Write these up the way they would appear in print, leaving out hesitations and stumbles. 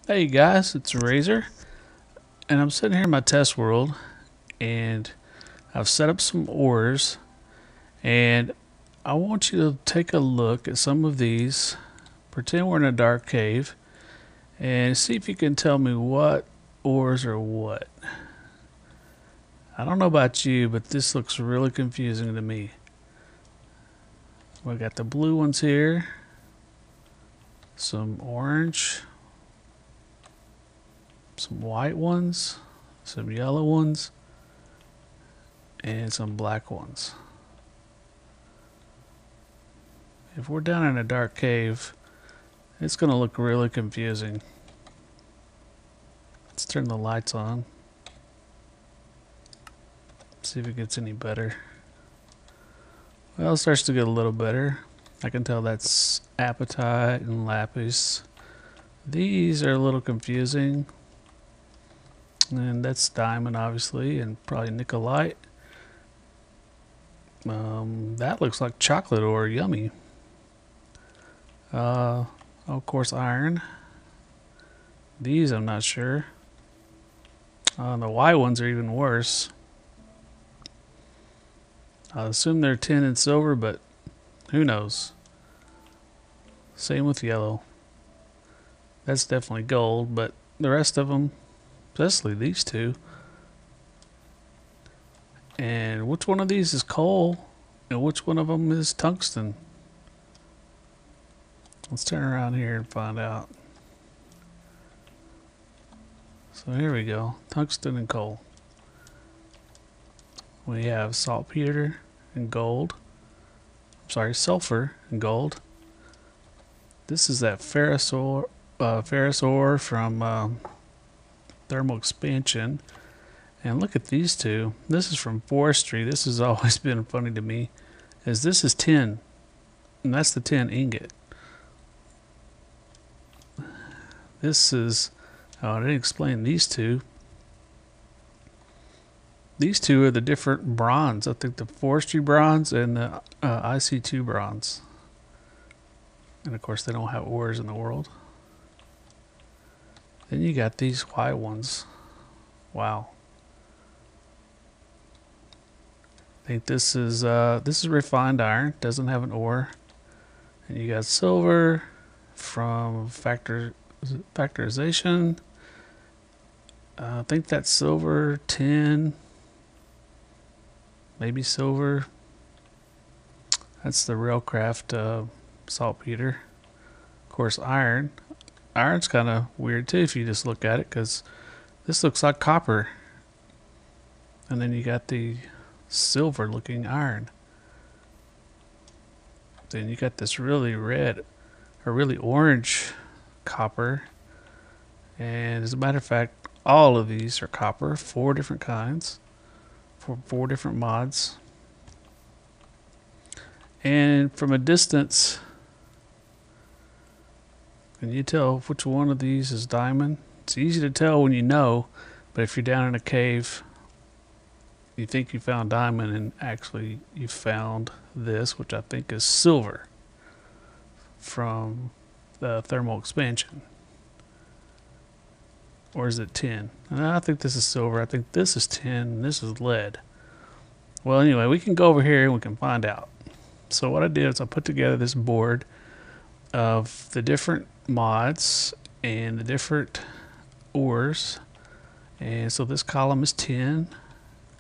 Hey guys, it's Razor, and I'm sitting here in my test world, and I've set up some ores, and I want you to take a look at some of these. Pretend we're in a dark cave, and see if you can tell me what ores are what. I don't know about you, but this looks really confusing to me. We got the blue ones here, some orange, some white ones, some yellow ones, and some black ones. If we're down in a dark cave, it's going to look really confusing. Let's turn the lights on. See if it gets any better. Well, it starts to get a little better. I can tell that's apatite and lapis. These are a little confusing. And that's diamond, obviously, and probably nickelite. That looks like chocolate ore. Yummy. Of course, iron. These I'm not sure. The white ones are even worse. I assume they're tin and silver, but who knows? Same with yellow. That's definitely gold, but the rest of them, especially these two. And which one of these is coal, and which one of them is tungsten? Let's turn around here and find out. So here we go, tungsten and coal. We have saltpeter and gold. I'm sorry, sulfur and gold. This is that ferrous ore from thermal expansion. And look at these two. This is from forestry. This has always been funny to me. This is tin, and that's the tin ingot. This is, I didn't explain these two. These two are the different bronze. I think the forestry bronze and the IC2 bronze. And of course, they don't have ores in the world. Then you got these white ones. Wow. I think this is refined iron. Doesn't have an ore. And you got silver from factorization. I think that's silver, tin, maybe silver. That's the Railcraft saltpeter. Of course, iron. Iron's kind of weird too if you just look at it, because this looks like copper. And then you got the silver looking iron. Then you got this really red or really orange copper. And as a matter of fact, all of these are copper, 4 different kinds, for 4 different mods. And from a distance, can you tell which one of these is diamond? It's easy to tell when you know, but if you're down in a cave, you think you found diamond, and actually you found this, which I think is silver from the thermal expansion. Or is it tin? I think this is silver. I think this is tin, and this is lead. Well, anyway, we can go over here and we can find out. So what I did is I put together this board of the different mods and the different ores. And so this column is tin,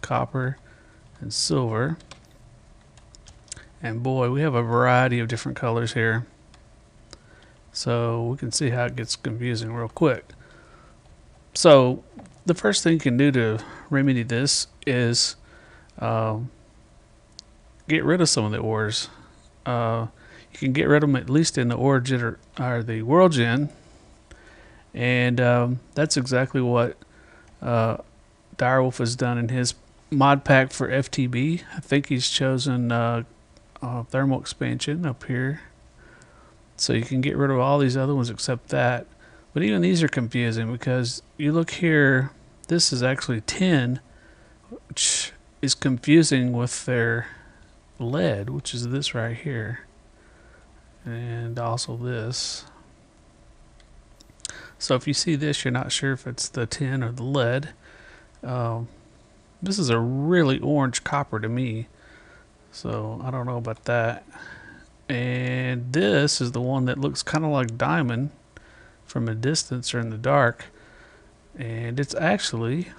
copper, and silver. And boy, we have a variety of different colors here. So we can see how it gets confusing real quick. So the first thing you can do to remedy this is get rid of some of the ores. You can get rid of them at least in the origin or the world gen, and that's exactly what Direwolf has done in his mod pack for FTB. I think he's chosen thermal expansion up here, so you can get rid of all these other ones except that. But even these are confusing because you look here, this is actually tin, which is confusing with their lead, which is this right here, and also this. So if you see this, you're not sure if it's the tin or the lead. Um, this is a really orange copper to me, so I don't know about that. And this is the one that looks kind of like diamond from a distance or in the dark, and it's actually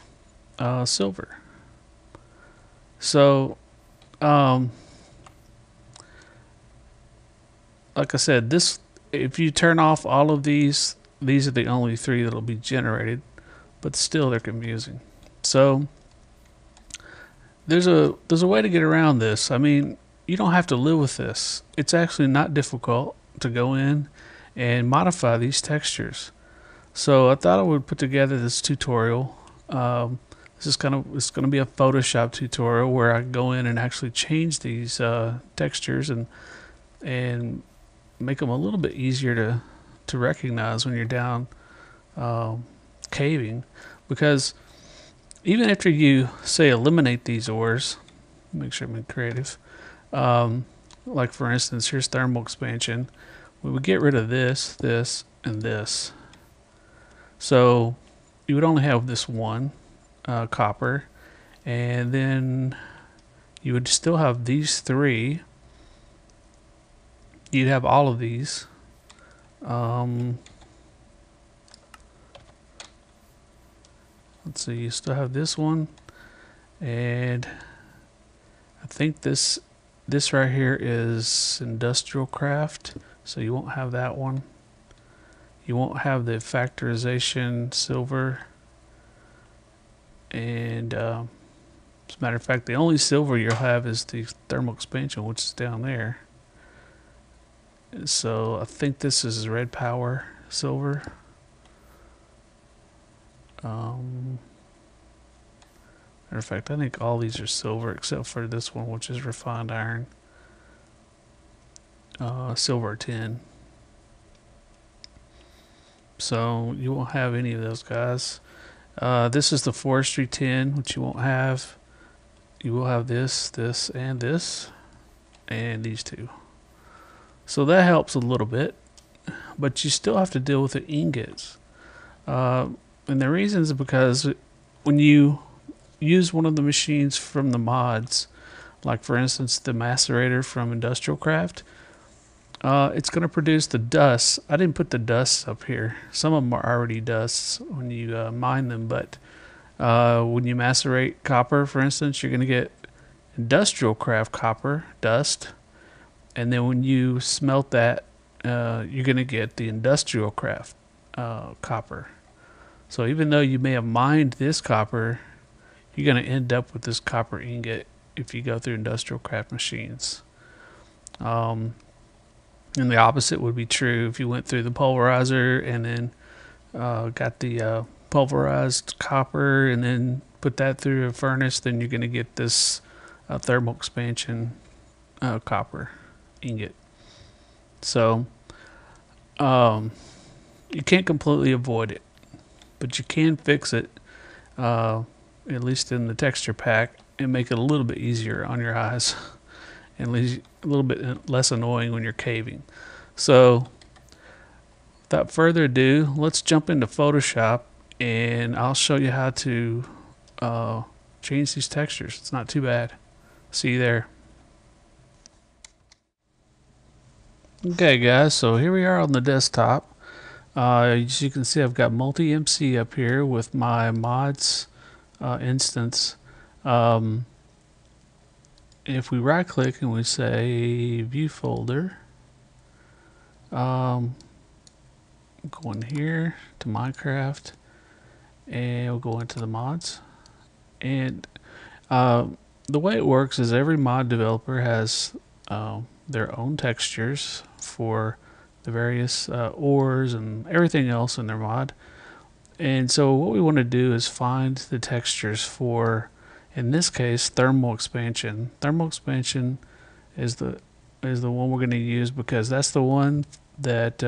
silver. So, um, like I said, this if you turn off all of these are the only three that'll be generated, but still they're confusing. So there's a way to get around this. I mean, you don't have to live with this. It's actually not difficult to go in and modify these textures. So I thought I would put together this tutorial. This is it's going to be a Photoshop tutorial where I go in and actually change these textures and make them a little bit easier to recognize when you're down caving, because even after you say eliminate these ores, make sure I'm in creative. Like for instance, here's thermal expansion. We would get rid of this, this, and this. So you would only have this one copper, and then you would still have these three. You'd have all of these. Let's see, you still have this one, and I think this right here is industrial craft, so you won't have that one. You won't have the factorization silver, and as a matter of fact, the only silver you'll have is the thermal expansion, which is down there. So I think this is red power silver. Matter of fact, I think all these are silver except for this one, which is refined iron. Silver tin. So you won't have any of those guys. This is the forestry tin, which you won't have. You will have this, this, and this, and these two. So that helps a little bit, but you still have to deal with the ingots. And the reason is because when you use one of the machines from the mods, like for instance the macerator from Industrial Craft, it's going to produce the dust. I didn't put the dusts up here. Some of them are already dusts when you mine them, but when you macerate copper, for instance, you're going to get Industrial Craft copper dust, and then when you smelt that, you're going to get the Industrial Craft copper. So even though you may have mined this copper, you're going to end up with this copper ingot if you go through Industrial Craft machines. And the opposite would be true if you went through the pulverizer and then got the pulverized copper and then put that through a furnace, then you're going to get this thermal expansion copper ingot. So you can't completely avoid it, but you can fix it, at least in the texture pack, and make it a little bit easier on your eyes and a little bit less annoying when you're caving. So without further ado, let's jump into Photoshop and I'll show you how to change these textures. It's not too bad. See you there. Okay guys, so here we are on the desktop. As you can see, I've got multi-MC up here with my mods instance. If we right click and we say view folder, go in here to Minecraft and we'll go into the mods. And the way it works is every mod developer has their own textures for the various ores and everything else in their mod. And so what we want to do is find the textures for, in this case, thermal expansion. Thermal expansion is the one we're going to use because that's the one that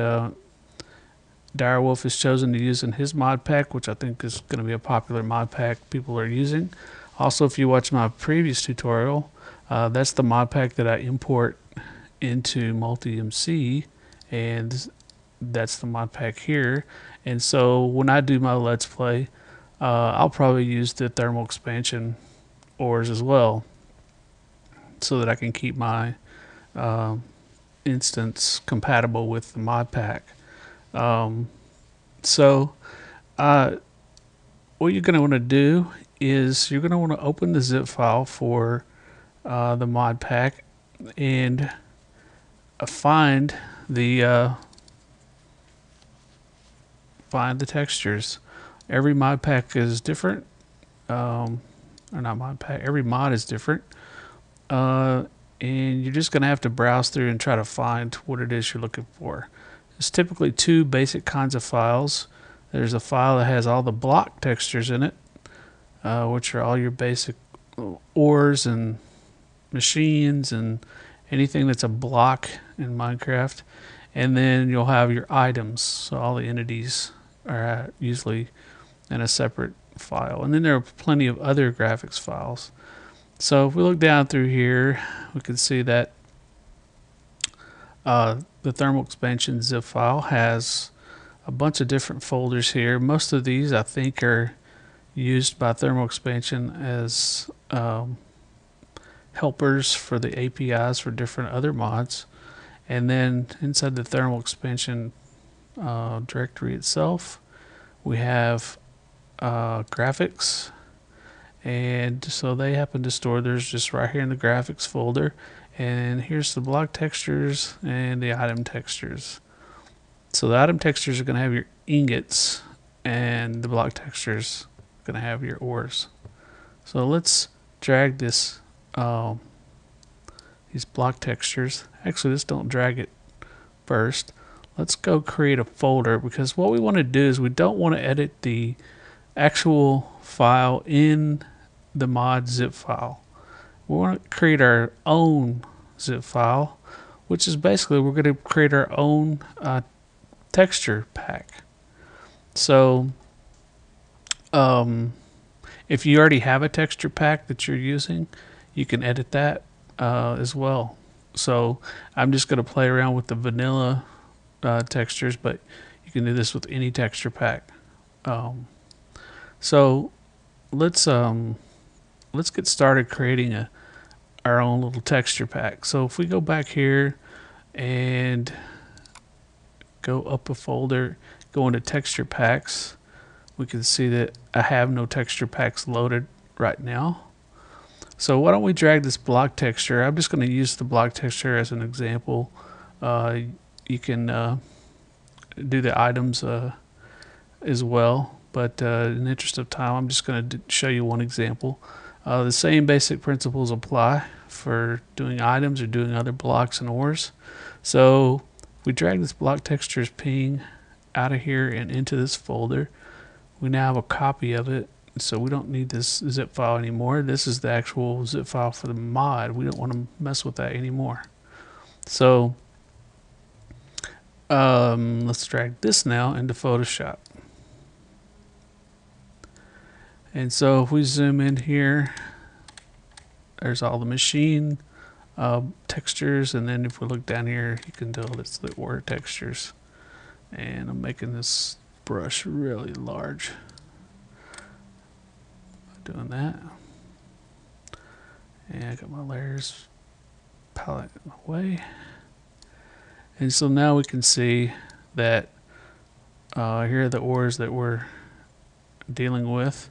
Direwolf has chosen to use in his mod pack, which I think is going to be a popular mod pack people are using. Also, if you watch my previous tutorial, that's the mod pack that I import into multi-MC, and that's the mod pack here. And so when I do my Let's Play, I'll probably use the thermal expansion ores as well, so that I can keep my instance compatible with the mod pack. So what you're going to want to do is you're going to want to open the zip file for the mod pack and find the textures. Every mod pack is different, or not mod pack. Every mod is different, and you're just going to have to browse through and try to find what it is you're looking for. There's typically two basic kinds of files. There's a file that has all the block textures in it, which are all your basic ores and machines and anything that's a block in Minecraft. And then you'll have your items, so all the entities are usually in a separate file. And then there are plenty of other graphics files. So if we look down through here, we can see that the thermal expansion zip file has a bunch of different folders here. Most of these I think are used by thermal expansion as helpers for the APIs for different other mods. And then inside the thermal expansion directory itself, we have graphics, and so they happen to store theirs just right here in the graphics folder. And here's the block textures and the item textures. So the item textures are going to have your ingots, and the block textures are going to have your ores. So let's drag this these block textures. Actually, let's don't drag it first. Let's go create a folder, because what we want to do is we don't want to edit the actual file in the mod zip file. We want to create our own zip file, which is basically we're going to create our own texture pack. So if you already have a texture pack that you're using, you can edit that as well. So I'm just going to play around with the vanilla textures, but you can do this with any texture pack. So let's get started creating our own little texture pack. So if we go back here and go up a folder, go into texture packs, we can see that I have no texture packs loaded right now. So why don't we drag this block texture? I'm just going to use the block texture as an example. You can do the items as well, but in the interest of time, I'm just going to show you one example. The same basic principles apply for doing items or doing other blocks and ores. So we drag this block textures ping out of here and into this folder. We now have a copy of it, so we don't need this zip file anymore. This is the actual zip file for the mod. We don't want to mess with that anymore. So let's drag this now into Photoshop. And so if we zoom in here, there's all the machine textures, and then if we look down here, you can tell it's the ore textures. And I'm making this brush really large by doing that. And I got my layers palette away. And so now we can see that here are the ores that we're dealing with.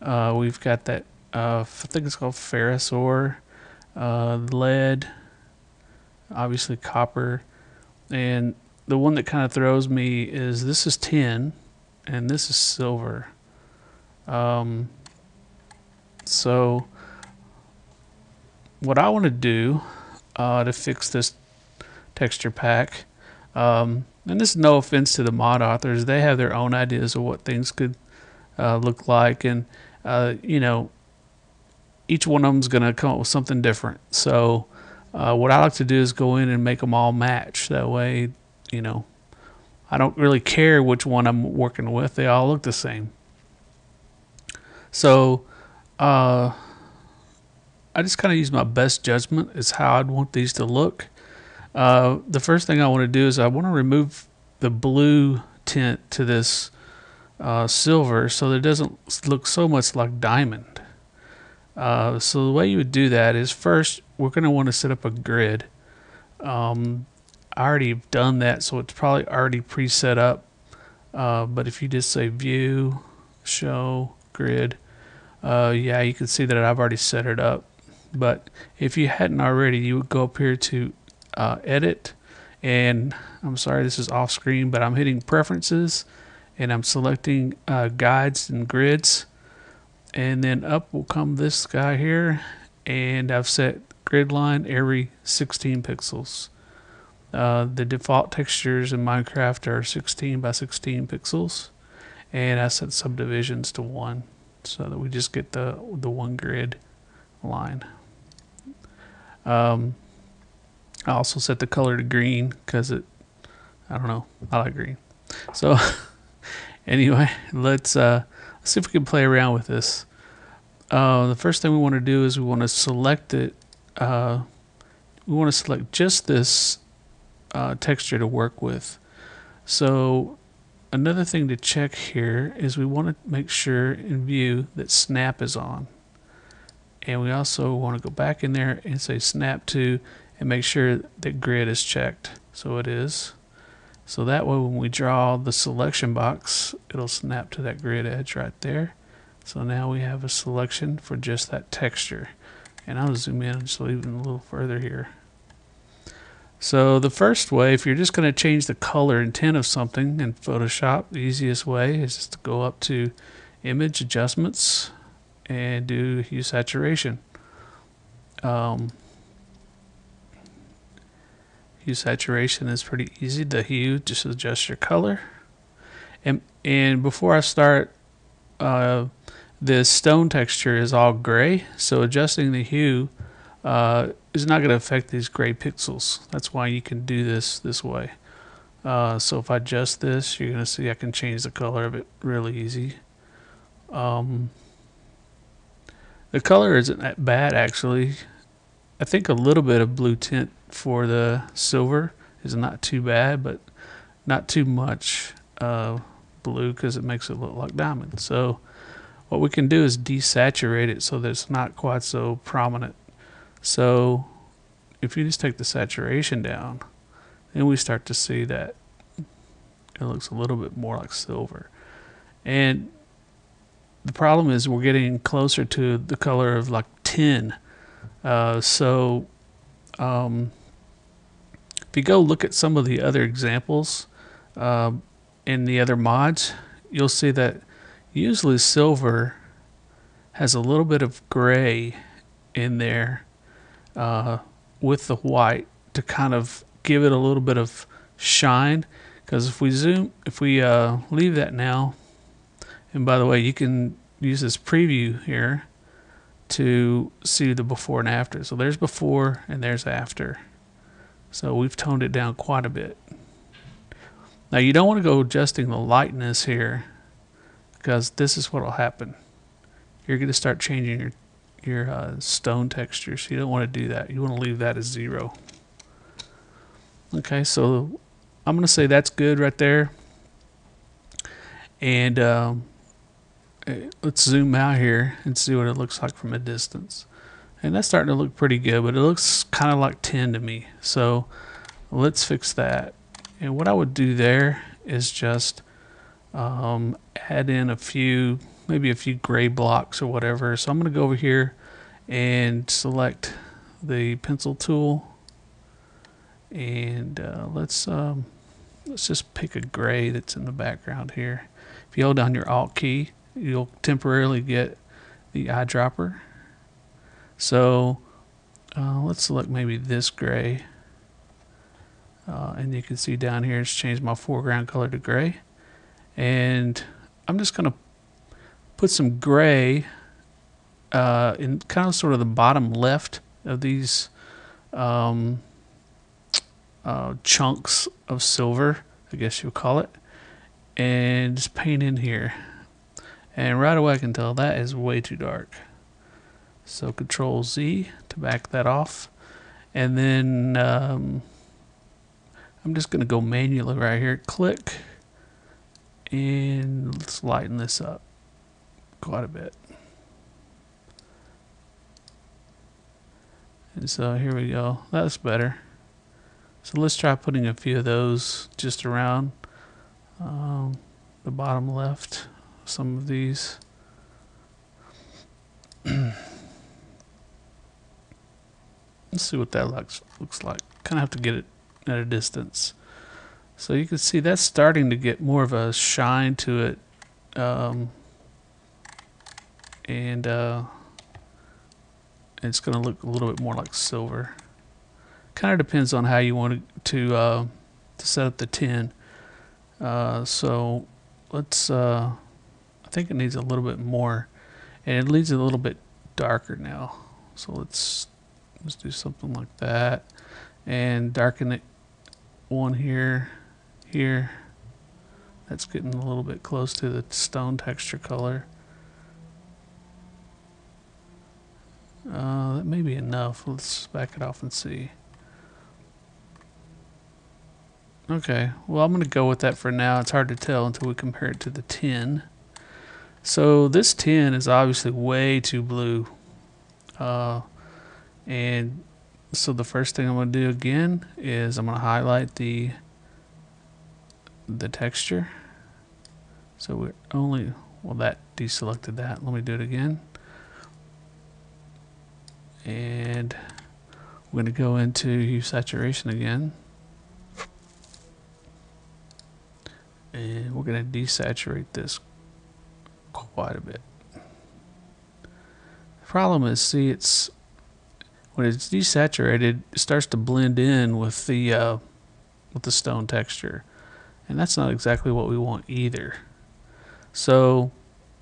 We've got that I think it's called ferrous ore, lead, obviously copper, and the one that kind of throws me is this is tin and this is silver. So what I want to do to fix this texture pack, and this is no offense to the mod authors, they have their own ideas of what things could look like, and you know, each one of them is going to come up with something different. So what I like to do is go in and make them all match. That way, you know, I don't really care which one I'm working with. They all look the same. So I just kind of use my best judgment as how I'd want these to look. The first thing I want to do is I want to remove the blue tint to this silver so that it doesn't look so much like diamond. So the way you would do that is, first we're going to want to set up a grid. I already have done that, so it's probably already pre-set up. But if you just say view, show, grid, yeah, you can see that I've already set it up. But if you hadn't already, you would go up here to edit, and I'm sorry this is off screen, but I'm hitting preferences and I'm selecting guides and grids, and then up will come this guy here, and I've set grid line every 16 pixels. The default textures in Minecraft are 16 by 16 pixels, and I set subdivisions to 1 so that we just get the one grid line. I also set the color to green because I don't know, I like green. So anyway, let's see if we can play around with this. The first thing we want to do is we want to select it. We want to select just this texture to work with. So another thing to check here is we want to make sure in view that snap is on. And we also want to go back in there and say snap to, and make sure that grid is checked. So it is. So that way when we draw the selection box, it'll snap to that grid edge right there. So now we have a selection for just that texture. And I'll zoom in and just leave it a little further here. So the first way, if you're just going to change the color and tint of something in Photoshop, the easiest way is just to go up to Image Adjustments and do Hue Saturation. Hue Saturation is pretty easy. The hue, just adjust your color. And before I start, this stone texture is all gray, so adjusting the hue is not going to affect these gray pixels. That's why you can do this way. So if I adjust this, you're going to see I can change the color of it really easy. The color isn't that bad, actually. I think a little bit of blue tint for the silver is not too bad, but not too much blue because it makes it look like diamond. So what we can do is desaturate it so that it's not quite so prominent. So if you just take the saturation down, then we start to see that it looks a little bit more like silver. And the problem is we're getting closer to the color of like tin. If you go look at some of the other examples in the other mods, you'll see that usually silver has a little bit of gray in there with the white to kind of give it a little bit of shine. Because if we leave that now, and by the way, you can use this preview here to see the before and after. So there's before and there's after. So we've toned it down quite a bit. Now you don't want to go adjusting the lightness here, because this is what will happen. You're going to start changing your stone texture, so you don't want to do that. You want to leave that as 0. Okay, so I'm going to say that's good right there. And let's zoom out here and see what it looks like from a distance. And that's starting to look pretty good, but it looks kind of like tin to me. So let's fix that. And what I would do there is just add in maybe a few gray blocks or whatever. So I'm going to go over here and select the pencil tool, and let's just pick a gray that's in the background here. If you hold down your Alt key, you'll temporarily get the eyedropper. So let's select maybe this gray, and you can see down here it's changed my foreground color to gray. And I'm just going to put some gray in kind of sort of the bottom left of these chunks of silver, I guess you'll call it, and just paint in here. And right away I can tell that is way too dark. So Control Z to back that off. And then I'm just going to go manually right here, click, and let's lighten this up quite a bit. And so here we go, that's better. So let's try putting a few of those just around the bottom left, some of these. Let's see what that looks like. Kind of have to get it at a distance. So you can see that's starting to get more of a shine to it. And it's going to look a little bit more like silver. Kind of depends on how you want to set up the tin. So let's, I think it needs a little bit more, and it needs a little bit darker now. So let's do something like that, and darken it one here. That's getting a little bit close to the stone texture color. That may be enough. Let's back it off and see. Okay, well, I'm going to go with that for now. It's hard to tell until we compare it to the tin. So this tin is obviously way too blue. And so the first thing I'm going to do again is I'm going to highlight the texture. So we're only, well, that deselected that. Let me do it again. And we're going to go into hue saturation again. And we're going to desaturate this quite a bit. The problem is, see, it's when it's desaturated, it starts to blend in with the stone texture, and that's not exactly what we want either. So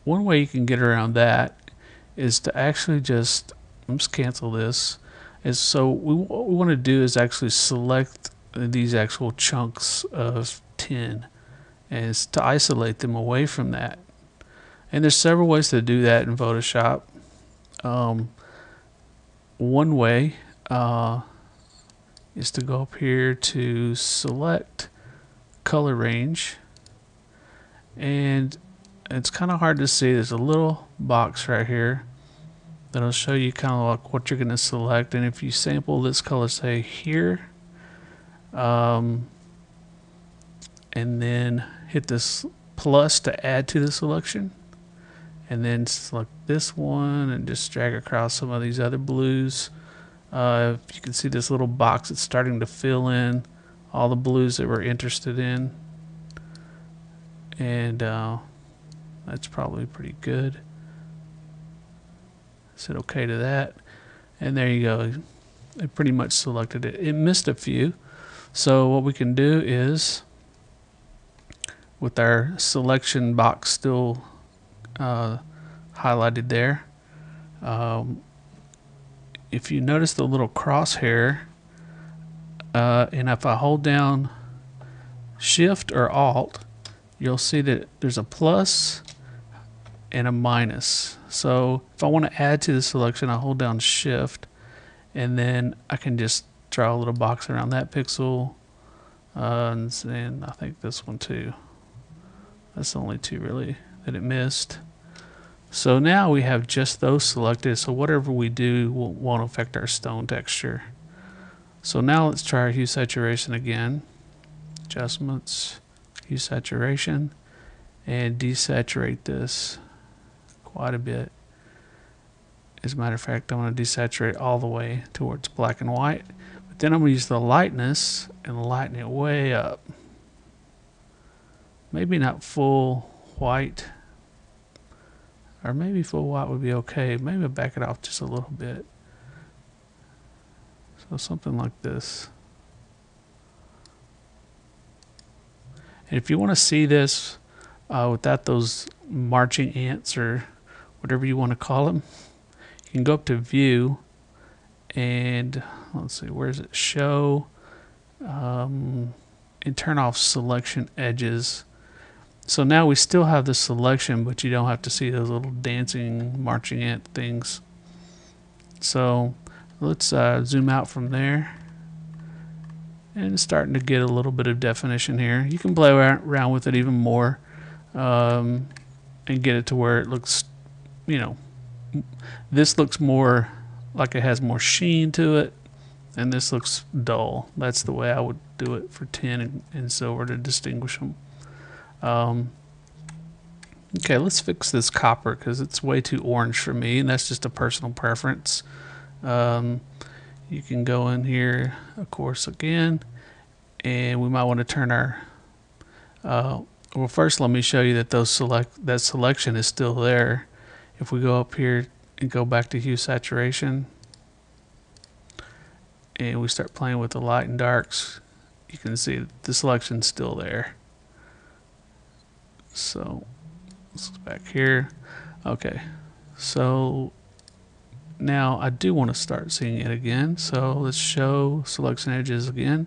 one way you can get around that is to actually just, let's cancel this. Is so what we want to do is actually select these actual chunks of tin, and it's to isolate them away from that. And there's several ways to do that in Photoshop. One way is to go up here to select color range, and it's kind of hard to see. There's a little box right here that'll show you kind of like what you're going to select. And if you sample this color, say here, and then hit this plus to add to the selection, and then select this one and just drag across some of these other blues. You can see this little box, it's starting to fill in all the blues that we're interested in, and that's probably pretty good. Said okay to that, and there you go. It pretty much selected it. It missed a few, so what we can do is, with our selection box still highlighted there, if you notice the little crosshair, and if I hold down Shift or Alt, you'll see that there's a plus and a minus. So if I want to add to the selection, I hold down Shift, and then I can just draw a little box around that pixel, and I think this one too. That's the only two really that it missed. So now we have just those selected, so whatever we do won't affect our stone texture. So now let's try our hue saturation again. Adjustments, hue saturation, and desaturate this quite a bit. As a matter of fact, I'm going to desaturate all the way towards black and white, but then I'm going to use the lightness and lighten it way up. Maybe not full white, or maybe full white would be okay. Maybe I'll back it off just a little bit. So something like this. And if you want to see this without those marching ants or whatever you want to call them, you can go up to View, and let's see, where is it? Show, and turn off Selection Edges. So now we still have the selection, but you don't have to see those little dancing marching ant things. So let's zoom out from there, and it's starting to get a little bit of definition here. You can play around with it even more, and get it to where it looks, you know, this looks more like it has more sheen to it, and this looks dull. That's the way I would do it for tin and silver to distinguish them. Okay, let's fix this copper because it's way too orange for me, and that's just a personal preference. You can go in here, of course, again, and we might want to turn our well, first let me show you that that selection is still there. If we go up here and go back to hue saturation and we start playing with the light and darks, you can see the selection's still there. So let's go back here. Okay, so now I do want to start seeing it again, so let's show selection edges again.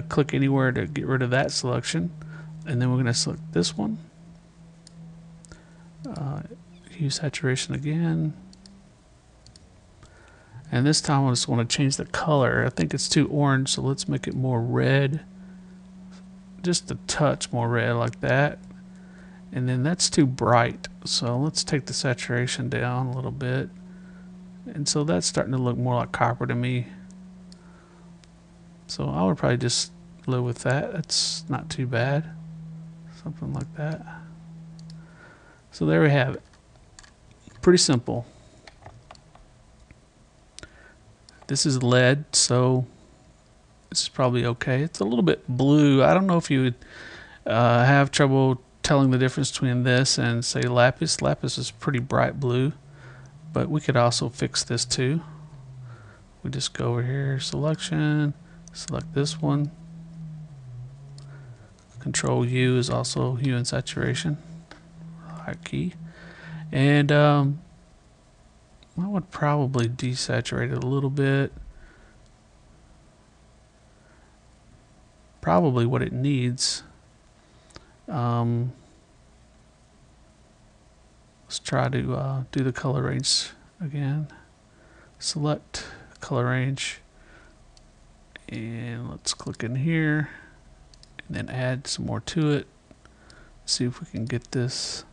Click anywhere to get rid of that selection, and then we're going to select this one, hue saturation again, and this time I just want to change the color. I think it's too orange, so let's make it more red, just a touch more red like that. And then that's too bright, so let's take the saturation down a little bit. And so that's starting to look more like copper to me. So I would probably just live with that. That's not too bad. Something like that. So there we have it. Pretty simple. This is lead, so this is probably okay. It's a little bit blue. I don't know if you would have trouble telling the difference between this and, say, lapis. Lapis is pretty bright blue, but we could also fix this too. We just go over here, selection, select this one. Control U is also hue and saturation, high key. And I would probably desaturate it a little bit. Probably what it needs. Let's try to do the color range again. Select color range, and let's click in here and then add some more to it. See if we can get this.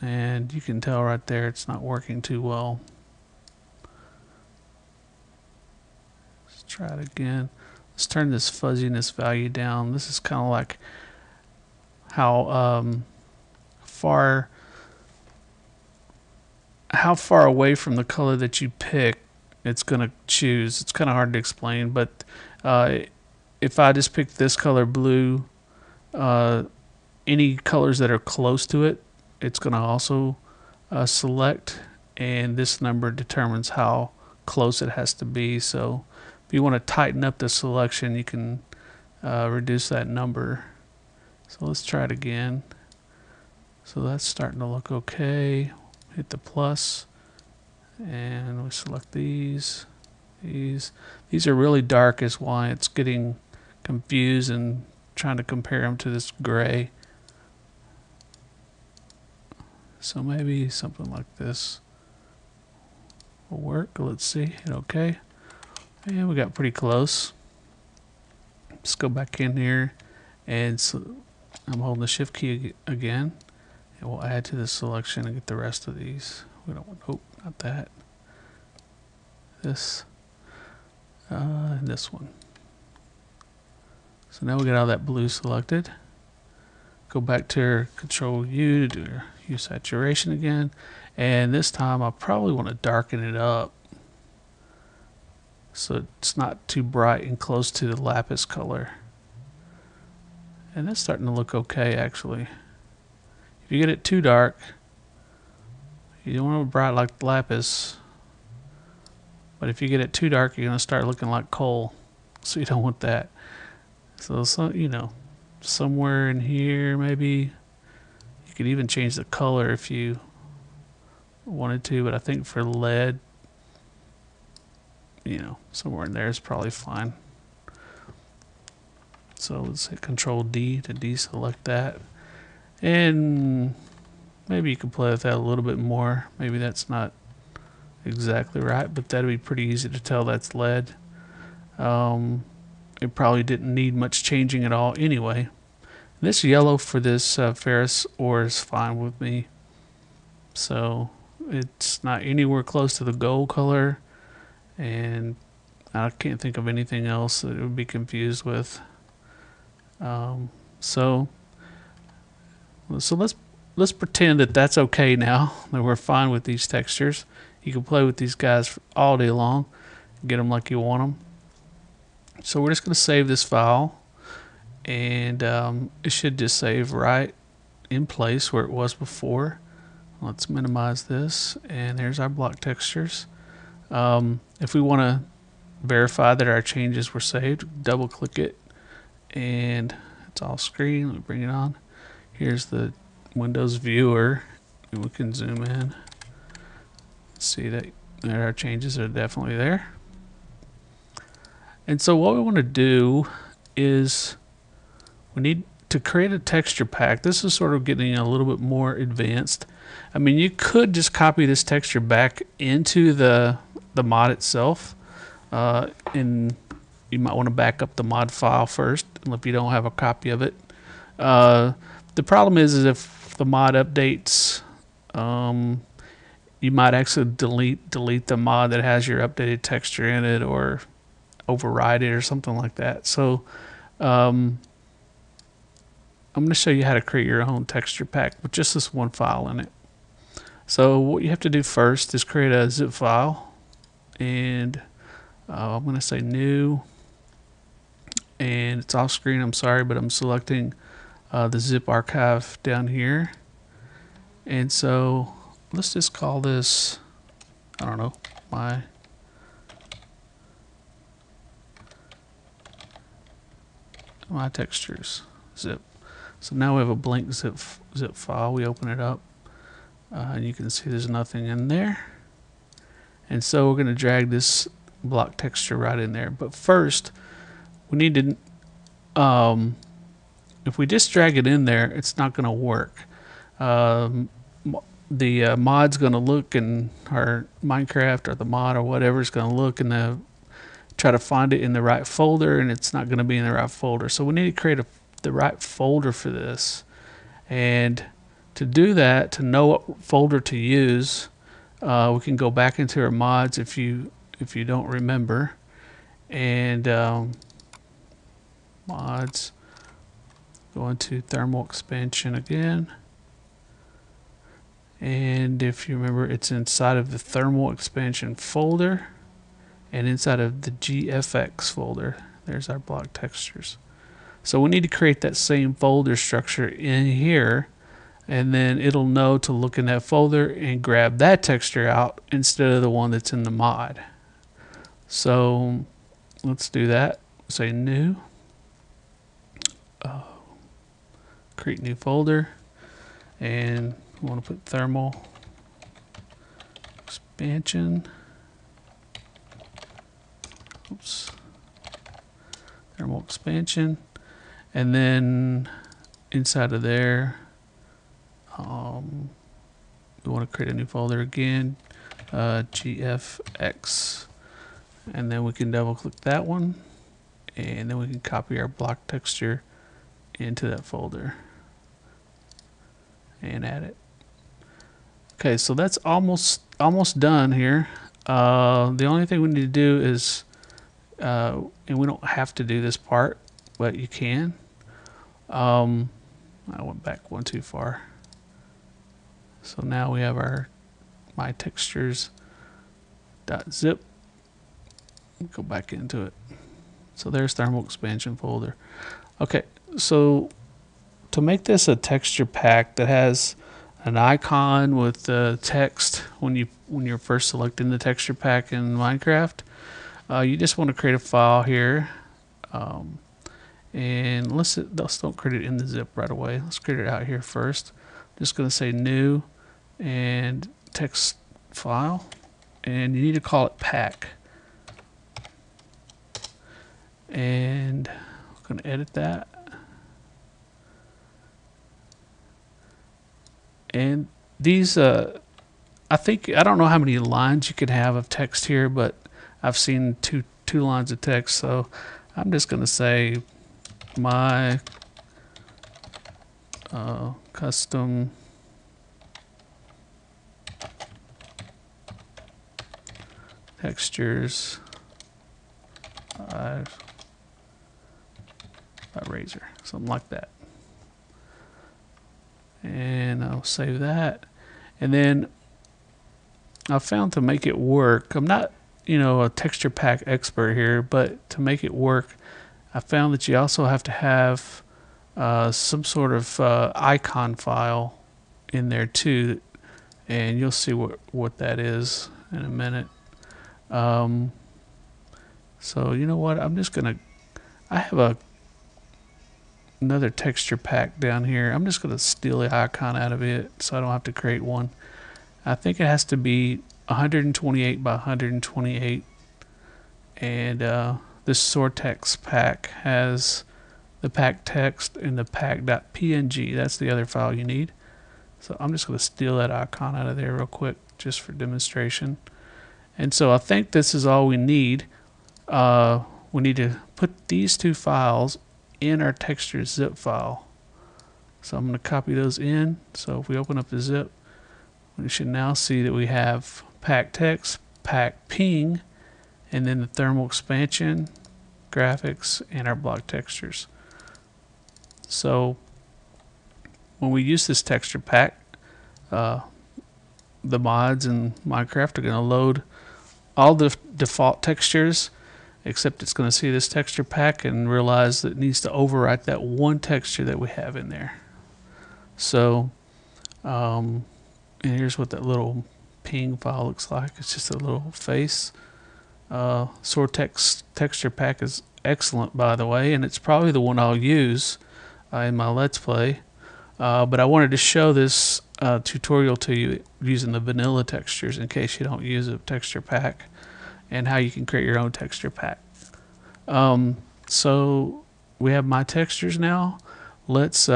And you can tell right there it's not working too well. Let's try it again. Let's turn this fuzziness value down. This is kind of like how far away from the color that you pick it's going to choose. It's kind of hard to explain, but if I just pick this color blue, any colors that are close to it, it's going to also select, and this number determines how close it has to be. So if you want to tighten up the selection, you can reduce that number. So let's try it again. So that's starting to look okay. Hit the plus, and we select these. These are really dark, is why it's getting confused and trying to compare them to this gray. So maybe something like this will work. Let's see. Hit OK. And we got pretty close. Let's go back in here, and so I'm holding the shift key again, and we'll add to the selection and get the rest of these. We don't want, oh, not that. This and this one. So now we got all that blue selected. Go back to our Control U to do our hue saturation again, and this time I probably want to darken it up so it's not too bright and close to the lapis color. And that's starting to look okay, actually. If you get it too dark, you don't want it bright like lapis, but if you get it too dark, you're going to start looking like coal, so you don't want that. So you know, somewhere in here, maybe you could even change the color if you wanted to, but I think for lead, you know, somewhere in there is probably fine. So let's hit Control D to deselect that, and maybe you can play with that a little bit more. Maybe that's not exactly right, but that'd be pretty easy to tell that's lead. It probably didn't need much changing at all anyway. This yellow for this ferrous ore is fine with me. So it's not anywhere close to the gold color, and I can't think of anything else that it would be confused with. So let's pretend that that's okay now, that we're fine with these textures. You can play with these guys all day long, get them like you want them. So we're just going to save this file, and it should just save right in place where it was before. Let's minimize this, and there's our block textures. If we want to verify that our changes were saved, double click it, and it's all screen. Let me bring it on. Here's the Windows viewer, and we can zoom in. See that our changes are definitely there. And so what we want to do is we need to create a texture pack. This is sort of getting a little bit more advanced. I mean, you could just copy this texture back into the mod itself, and you might want to back up the mod file first if you don't have a copy of it. The problem is if the mod updates, you might actually delete the mod that has your updated texture in it, or override it or something like that. So I'm going to show you how to create your own texture pack with just this one file in it. So what you have to do first is create a zip file, and I'm going to say new, and it's off screen, I'm sorry, but I'm selecting the zip archive down here. And so let's just call this, I don't know, my textures zip. So now we have a blank zip file. We open it up, and you can see there's nothing in there. And so we're going to drag this block texture right in there. But first, we need to, if we just drag it in there, it's not going to work. The mod's going to look, and our Minecraft or the mod or whatever is going to look and try to find it in the right folder, and it's not going to be in the right folder. So we need to create the right folder for this. And to do that, to know what folder to use, we can go back into our mods if you don't remember, and mods, go into thermal expansion again, and if you remember, it's inside of the thermal expansion folder and inside of the GFX folder. There's our block textures. So we need to create that same folder structure in here, and then it'll know to look in that folder and grab that texture out instead of the one that's in the mod. So let's do that. Say new, create new folder, and we want to put thermal expansion. Oops. Thermal expansion, and then inside of there, we want to create a new folder again, GFX, and then we can double click that one, and then we can copy our block texture into that folder and add it. Okay, so that's almost done here. The only thing we need to do is, and we don't have to do this part, but you can. I went back one too far. So now we have our my textures .zip. Go back into it. So there's thermal expansion folder. Okay, so to make this a texture pack that has an icon with the text when you're first selecting the texture pack in Minecraft, you just want to create a file here, and let's don't create it in the zip right away. Let's create it out here first. Just going to say new and text file, and you need to call it pack. And I'm going to edit that. And these, I I think, I don't know how many lines you could have of text here, but I've seen two lines of text, so I'm just going to say my custom textures by Razor, something like that. And I'll save that. And then I found to make it work, I'm not, you know, a texture pack expert here, but to make it work, I found that you also have to have some sort of icon file in there too, and you'll see what that is in a minute. So you know what, I'm just gonna, I have another texture pack down here. I'm just gonna steal the icon out of it so I don't have to create one. I think it has to be 128 by 128, and this Soartex pack has the pack text and the pack.png. That's the other file you need. So I'm just going to steal that icon out of there real quick just for demonstration. And so I think this is all we need. We need to put these two files in our texture zip file. So I'm going to copy those in. So if we open up the zip, we should now see that we have pack text, pack ping, and then the thermal expansion, graphics, and our block textures. So when we use this texture pack, the mods in Minecraft are going to load all the default textures, except it's going to see this texture pack and realize that it needs to overwrite that one texture that we have in there. So and here's what that little ping file looks like. It's just a little face. Soartex texture pack is excellent, by the way, and it's probably the one I'll use in my Let's Play. But I wanted to show this tutorial to you using the vanilla textures in case you don't use a texture pack, and how you can create your own texture pack. So we have my textures now. Let's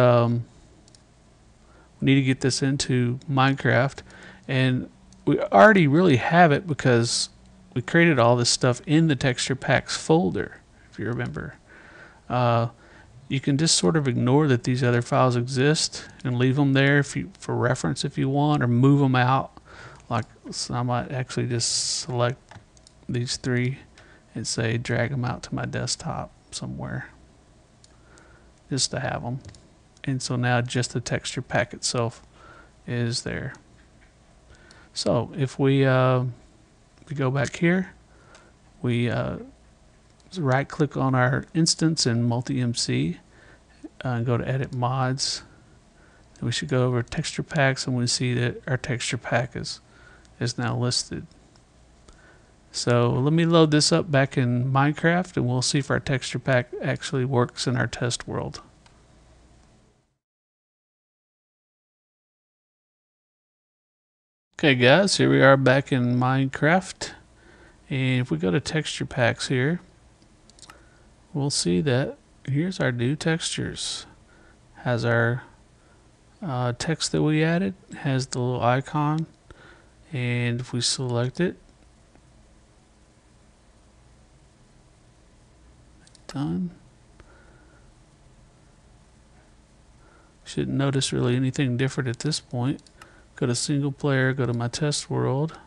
we need to get this into Minecraft, and we already really have it because we created all this stuff in the texture packs folder, if you remember. You can just sort of ignore that these other files exist and leave them there for reference if you want, or move them out. Like, so I might actually just select these three and say drag them out to my desktop somewhere just to have them. And so now just the texture pack itself is there. So if we go back here, we right click on our instance in multi-MC and go to edit mods. And we should go over texture packs, and we see that our texture pack is now listed. So let me load this up back in Minecraft, and we'll see if our texture pack actually works in our test world. Okay guys, here we are back in Minecraft, and if we go to texture packs here, we'll see that here's our new textures. Has our text that we added, has the little icon, and if we select it, done. Shouldn't notice really anything different at this point. Go to single player, go to my test world.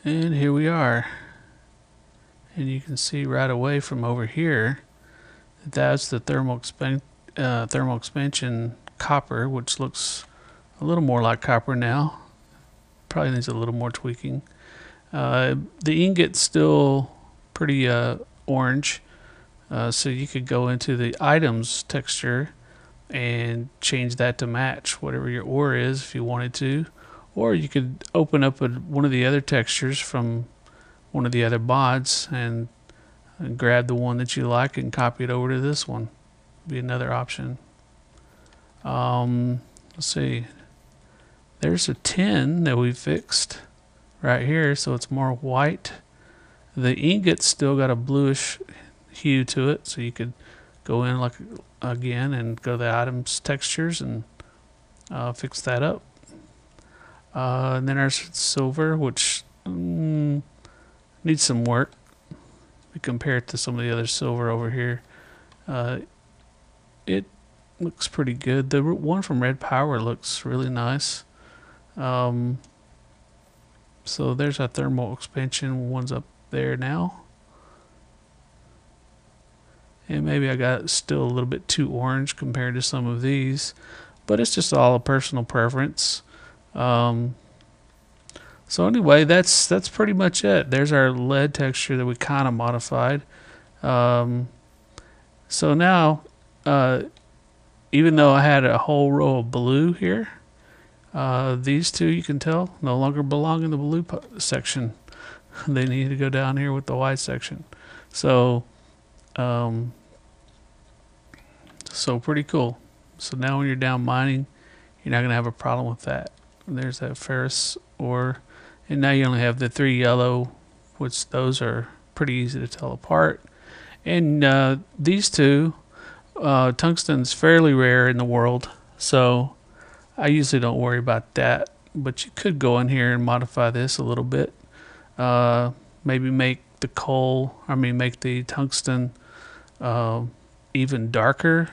And here we are. And you can see right away from over here that that's the thermal expansion copper, which looks a little more like copper now. Probably needs a little more tweaking. The ingot's still pretty orange, so you could go into the items texture and change that to match whatever your ore is if you wanted to, or you could open up one of the other textures from one of the other mods and grab the one that you like and copy it over to this one. Be another option. Let's see. there's a 10 that we fixed right here, so it's more white. The ingot's still got a bluish hue to it, so you could go in like again and go to the items textures and fix that up. And then there's silver, which needs some work. We compare it to some of the other silver over here. It looks pretty good. The one from Red Power looks really nice. So there's our thermal expansion one's up there now. And maybe I got still a little bit too orange compared to some of these, but it's just all a personal preference. So anyway, that's pretty much it. There's our lead texture that we kind of modified. So now, even though I had a whole row of blue here, these two, you can tell, no longer belong in the blue section. They need to go down here with the white section. So pretty cool. So now when you're down mining, you're not going to have a problem with that. There's that ferrous ore. And now you only have the 3 yellow, which those are pretty easy to tell apart. And these two, tungsten's fairly rare in the world, so I usually don't worry about that. But you could go in here and modify this a little bit. Maybe make the make the tungsten even darker.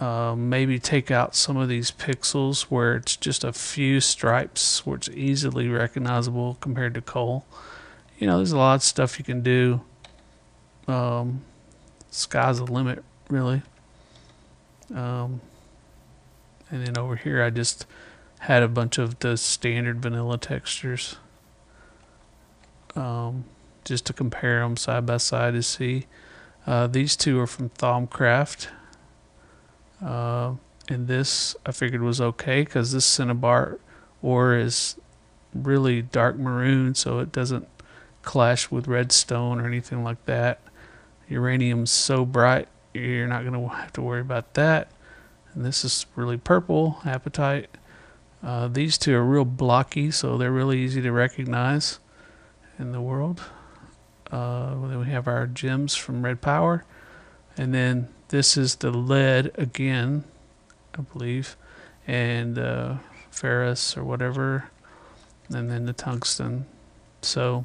Maybe take out some of these pixels where it's just a few stripes where it's easily recognizable compared to coal. There's a lot of stuff you can do. Sky's the limit, really. And then over here I just had a bunch of the standard vanilla textures, just to compare them side by side to see. These two are from Thaumcraft. And this I figured was okay because this cinnabar ore is really dark maroon, so it doesn't clash with redstone or anything like that. Uranium's so bright you're not going to have to worry about that. And this is really purple, apatite. These two are real blocky, so they're really easy to recognize in the world. Then we have our gems from Red Power, and then this is the lead again, I believe, and ferrous or whatever, and then the tungsten. So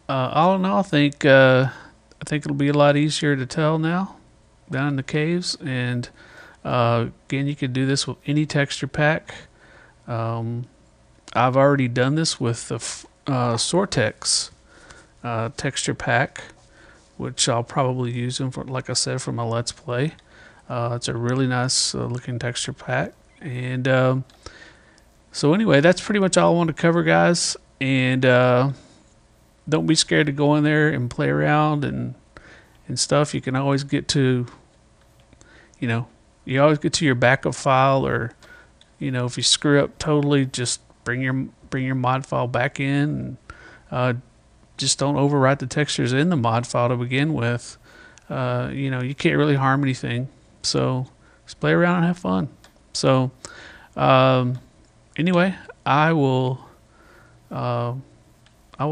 all in all, I think it'll be a lot easier to tell now down in the caves. And again, you can do this with any texture pack. I've already done this with the Sortex texture pack, which I'll probably use them for, like I said, for my Let's Play. It's a really nice looking texture pack. And so anyway, that's pretty much all I want to cover, guys. And don't be scared to go in there and play around and stuff. You can always get to, you always get to your backup file, or if you screw up totally, just bring your mod file back in, and just don't overwrite the textures in the mod file to begin with. You can't really harm anything, so just play around and have fun. So anyway, I will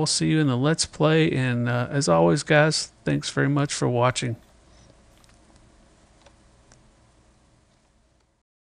see you in the Let's Play, and as always, guys, thanks very much for watching.